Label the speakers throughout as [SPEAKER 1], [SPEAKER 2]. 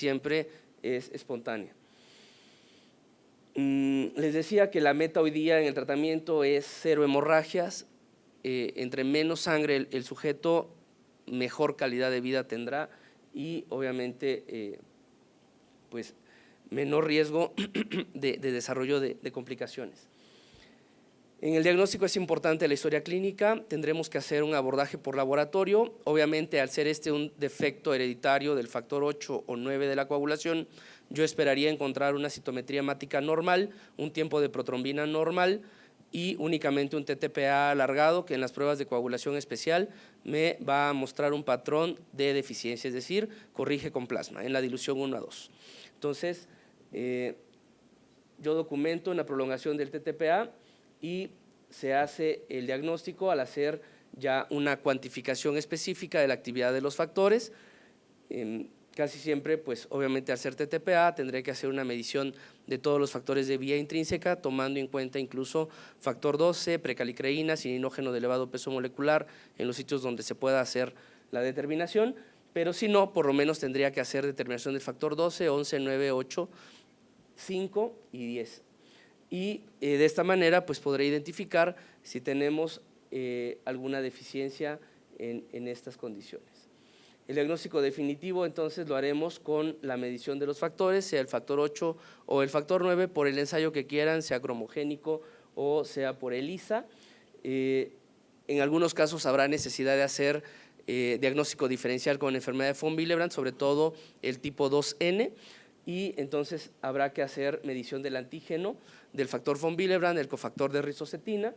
[SPEAKER 1] siempre es espontánea. Les decía que la meta hoy día en el tratamiento es 0 hemorragias. Entre menos sangre el sujeto, mejor calidad de vida tendrá y obviamente pues menor riesgo de desarrollo de complicaciones. En el diagnóstico es importante la historia clínica, tendremos que hacer un abordaje por laboratorio, obviamente al ser un defecto hereditario del factor 8 o 9 de la coagulación, yo esperaría encontrar una citometría hemática normal, un tiempo de protrombina normal y únicamente un TTPA alargado que en las pruebas de coagulación especial me va a mostrar un patrón de deficiencia, es decir, corrige con plasma en la dilución 1:2. Entonces, yo documento una prolongación del TTPA y se hace el diagnóstico al hacer ya una cuantificación específica de la actividad de los factores. Casi siempre, pues obviamente al hacer TTPA tendré que hacer una medición de todos los factores de vía intrínseca, tomando en cuenta incluso factor 12, precalicreína, cininógeno de elevado peso molecular en los sitios donde se pueda hacer la determinación, pero si no, por lo menos tendría que hacer determinación del factor 12, 11, 9, 8, 5 y 10. Y de esta manera pues podré identificar si tenemos alguna deficiencia en estas condiciones. El diagnóstico definitivo entonces lo haremos con la medición de los factores, sea el factor 8 o el factor 9, por el ensayo que quieran, sea cromogénico o sea por ELISA. En algunos casos habrá necesidad de hacer diagnóstico diferencial con enfermedad de von Willebrand, sobre todo el tipo 2N, y entonces habrá que hacer medición del antígeno, del factor von Willebrand, el cofactor de rizocetina,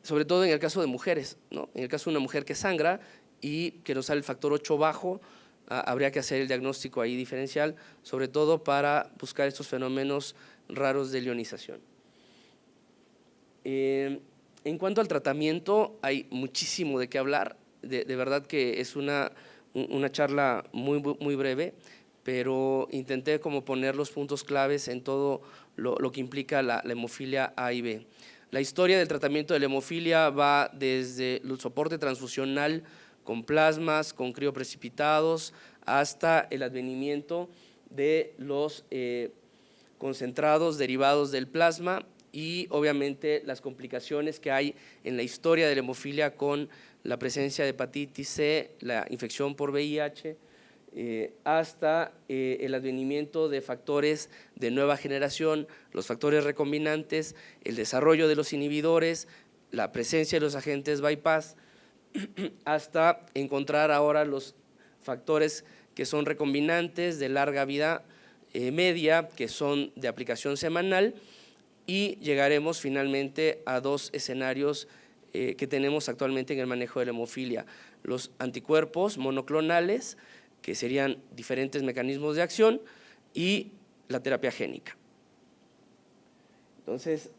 [SPEAKER 1] sobre todo en el caso de mujeres, ¿no? En el caso de una mujer que sangra y que nos sale el factor 8 bajo, habría que hacer el diagnóstico ahí diferencial, sobre todo para buscar estos fenómenos raros de lionización. En cuanto al tratamiento, hay muchísimo de qué hablar, de verdad que es una charla muy breve, pero intenté como poner los puntos claves en todo lo que implica la hemofilia A y B. La historia del tratamiento de la hemofilia va desde el soporte transfusional con plasmas, con crioprecipitados, hasta el advenimiento de los concentrados derivados del plasma y obviamente las complicaciones que hay en la historia de la hemofilia con la presencia de hepatitis C, la infección por VIH, hasta el advenimiento de factores de nueva generación, los factores recombinantes, el desarrollo de los inhibidores, la presencia de los agentes bypass, hasta encontrar ahora los factores que son recombinantes de larga vida media, que son de aplicación semanal, y llegaremos finalmente a 2 escenarios que tenemos actualmente en el manejo de la hemofilia: los anticuerpos monoclonales, que serían diferentes mecanismos de acción, y la terapia génica. Entonces,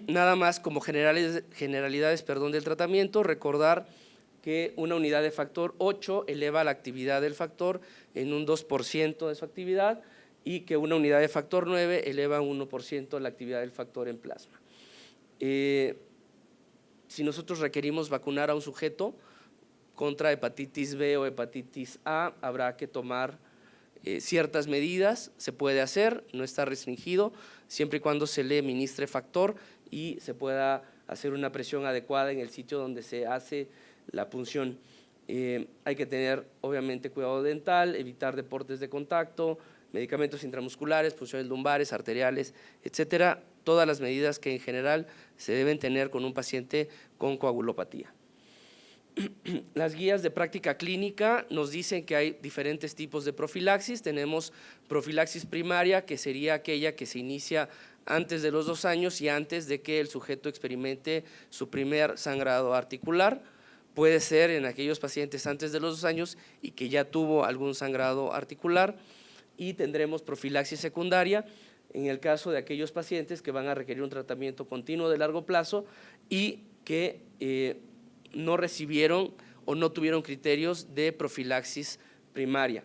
[SPEAKER 1] nada más como generalidades del tratamiento, recordar que una unidad de factor 8 eleva la actividad del factor en un 2% de su actividad y que una unidad de factor 9 eleva un 1% la actividad del factor en plasma. Si nosotros requerimos vacunar a un sujeto contra hepatitis B o hepatitis A, habrá que tomar ciertas medidas, se puede hacer, no está restringido, siempre y cuando se le administre factor y se pueda hacer una presión adecuada en el sitio donde se hace la punción. Hay que tener obviamente cuidado dental, evitar deportes de contacto, medicamentos intramusculares, punciones lumbares, arteriales, etcétera, todas las medidas que en general se deben tener con un paciente con coagulopatía. Las guías de práctica clínica nos dicen que hay diferentes tipos de profilaxis. Tenemos profilaxis primaria, que sería aquella que se inicia antes de los 2 años y antes de que el sujeto experimente su primer sangrado articular. Puede ser en aquellos pacientes antes de los 2 años y que ya tuvo algún sangrado articular. Y tendremos profilaxis secundaria en el caso de aquellos pacientes que van a requerir un tratamiento continuo de largo plazo y que no recibieron o no tuvieron criterios de profilaxis primaria.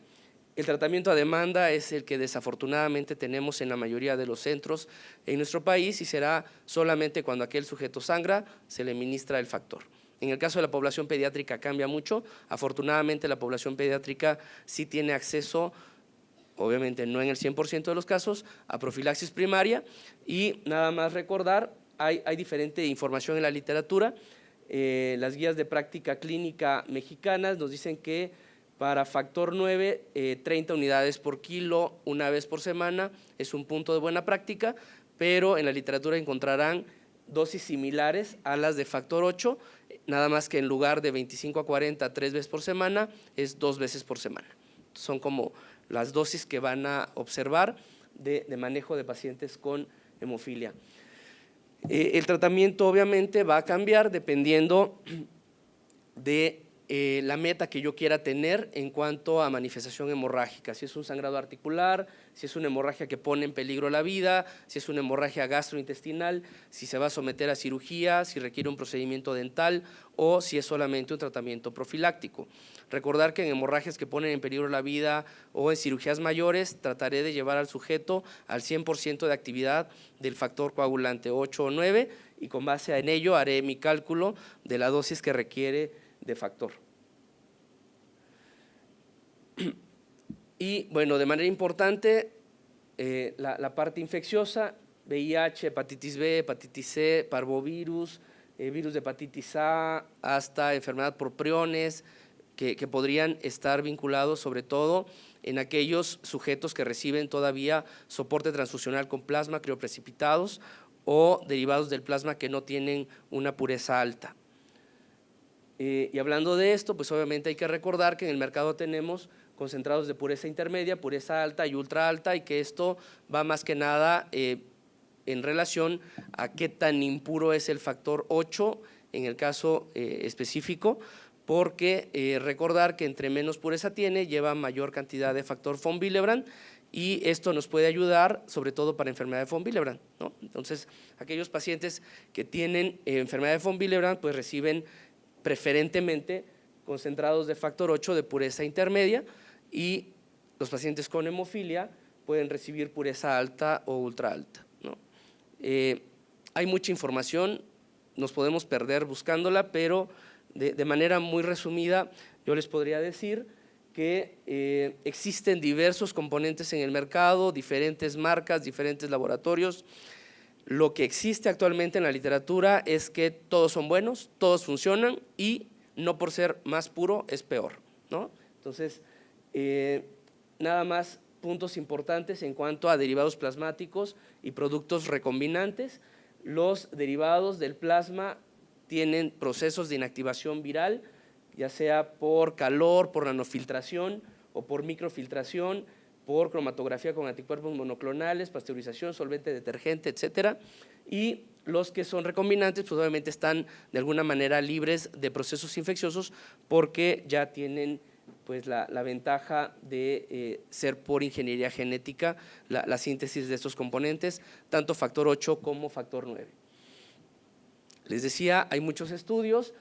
[SPEAKER 1] El tratamiento a demanda es el que desafortunadamente tenemos en la mayoría de los centros en nuestro país y será solamente cuando aquel sujeto sangra se le administra el factor. En el caso de la población pediátrica cambia mucho. Afortunadamente la población pediátrica sí tiene acceso, obviamente no en el 100% de los casos, a profilaxis primaria. Y nada más recordar, hay diferente información en la literatura. Las guías de práctica clínica mexicanas nos dicen que para factor 9, 30 unidades por kilo una vez por semana es un punto de buena práctica, pero en la literatura encontrarán dosis similares a las de factor 8, nada más que en lugar de 25 a 40 3 veces por semana, es 2 veces por semana. Son como las dosis que van a observar de manejo de pacientes con hemofilia. El tratamiento obviamente va a cambiar dependiendo de la meta que yo quiera tener en cuanto a manifestación hemorrágica, si es un sangrado articular, si es una hemorragia que pone en peligro la vida, si es una hemorragia gastrointestinal, si se va a someter a cirugía, si requiere un procedimiento dental o si es solamente un tratamiento profiláctico. Recordar que en hemorragias que ponen en peligro la vida o en cirugías mayores, trataré de llevar al sujeto al 100% de actividad del factor coagulante 8 o 9 y con base en ello haré mi cálculo de la dosis que requiere de factor. Y bueno, de manera importante, la parte infecciosa, VIH, hepatitis B, hepatitis C, parvovirus, virus de hepatitis A, hasta enfermedad por priones, que podrían estar vinculados sobre todo en aquellos sujetos que reciben todavía soporte transfusional con plasma, crioprecipitados o derivados del plasma que no tienen una pureza alta. Y hablando de esto, pues obviamente hay que recordar que en el mercado tenemos concentrados de pureza intermedia, pureza alta y ultra alta, y que esto va más que nada en relación a qué tan impuro es el factor 8 en el caso específico, porque recordar que entre menos pureza tiene, lleva mayor cantidad de factor von Willebrand, y esto nos puede ayudar sobre todo para enfermedad de von Willebrand, ¿no? Entonces, aquellos pacientes que tienen enfermedad de von Willebrand pues reciben preferentemente concentrados de factor 8 de pureza intermedia, y los pacientes con hemofilia pueden recibir pureza alta o ultra alta, ¿no? Hay mucha información, nos podemos perder buscándola, pero de manera muy resumida yo les podría decir que existen diversos componentes en el mercado, diferentes marcas, diferentes laboratorios. Lo que existe actualmente en la literatura es que todos son buenos, todos funcionan y no por ser más puro es peor, ¿no? Entonces, nada más puntos importantes en cuanto a derivados plasmáticos y productos recombinantes. Los derivados del plasma tienen procesos de inactivación viral, ya sea por calor, por nanofiltración o por microfiltración, por cromatografía con anticuerpos monoclonales, pasteurización, solvente detergente, etcétera. Y los que son recombinantes, pues obviamente están de alguna manera libres de procesos infecciosos porque ya tienen pues la ventaja de ser por ingeniería genética la síntesis de estos componentes, tanto factor 8 como factor 9. Les decía, hay muchos estudios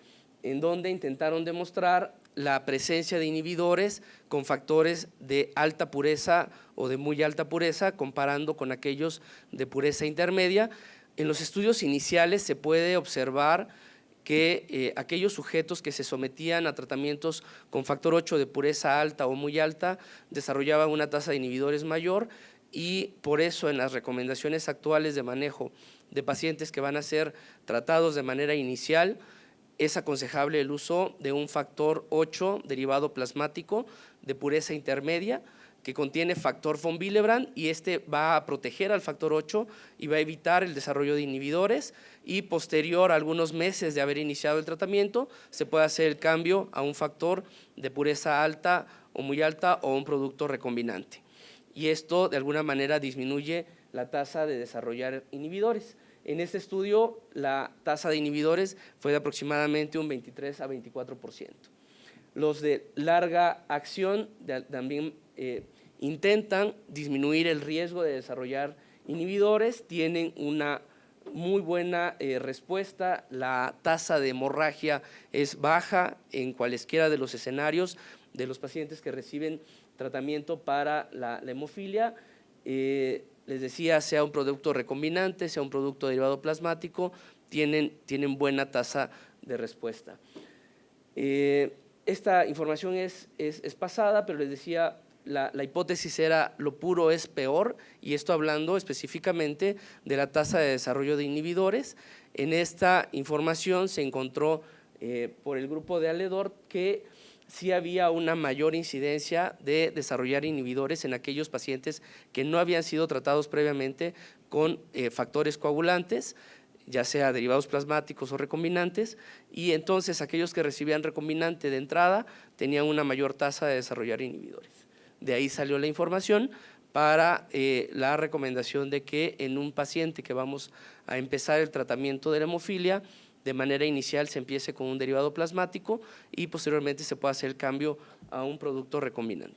[SPEAKER 1] en donde intentaron demostrar la presencia de inhibidores con factores de alta pureza o de muy alta pureza, comparando con aquellos de pureza intermedia. En los estudios iniciales se puede observar que aquellos sujetos que se sometían a tratamientos con factor 8 de pureza alta o muy alta desarrollaban una tasa de inhibidores mayor, y por eso en las recomendaciones actuales de manejo de pacientes que van a ser tratados de manera inicial es aconsejable el uso de un factor 8 derivado plasmático de pureza intermedia que contiene factor von Willebrand, y este va a proteger al factor 8 y va a evitar el desarrollo de inhibidores, y posterior a algunos meses de haber iniciado el tratamiento se puede hacer el cambio a un factor de pureza alta o muy alta o un producto recombinante, y esto de alguna manera disminuye la tasa de desarrollar inhibidores. En este estudio la tasa de inhibidores fue de aproximadamente un 23 a 24%. Los de larga acción también intentan disminuir el riesgo de desarrollar inhibidores, tienen una muy buena respuesta, la tasa de hemorragia es baja en cualesquiera de los escenarios de los pacientes que reciben tratamiento para la hemofilia. Les decía, sea un producto recombinante, sea un producto derivado plasmático, tienen buena tasa de respuesta. Esta información es pasada, pero les decía, la hipótesis era lo puro es peor, y esto hablando específicamente de la tasa de desarrollo de inhibidores. En esta información se encontró por el grupo de Aledort que sí había una mayor incidencia de desarrollar inhibidores en aquellos pacientes que no habían sido tratados previamente con factores coagulantes, ya sea derivados plasmáticos o recombinantes, y entonces aquellos que recibían recombinante de entrada tenían una mayor tasa de desarrollar inhibidores. De ahí salió la información para la recomendación de que en un paciente que vamos a empezar el tratamiento de la hemofilia, de manera inicial se empiece con un derivado plasmático y posteriormente se pueda hacer el cambio a un producto recombinante.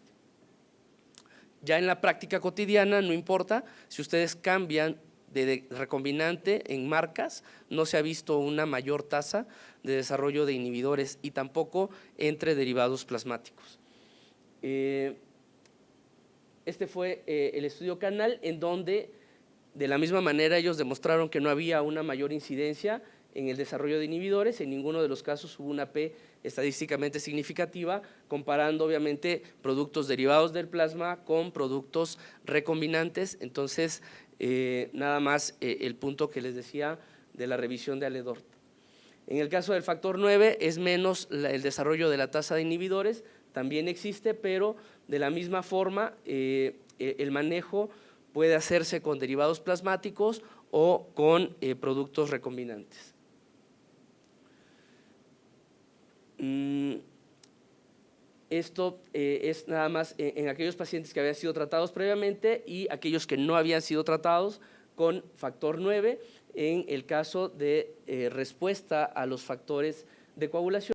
[SPEAKER 1] Ya en la práctica cotidiana no importa, si ustedes cambian de recombinante en marcas, no se ha visto una mayor tasa de desarrollo de inhibidores y tampoco entre derivados plasmáticos. Este fue el estudio Canal, en donde de la misma manera ellos demostraron que no había una mayor incidencia en el desarrollo de inhibidores, en ninguno de los casos hubo una P estadísticamente significativa, comparando obviamente productos derivados del plasma con productos recombinantes. Entonces, nada más el punto que les decía de la revisión de Aledort. En el caso del factor 9 es menos el desarrollo de la tasa de inhibidores, también existe, pero de la misma forma el manejo puede hacerse con derivados plasmáticos o con productos recombinantes. Esto es nada más en aquellos pacientes que habían sido tratados previamente y aquellos que no habían sido tratados con factor 9 en el caso de respuesta a los factores de coagulación.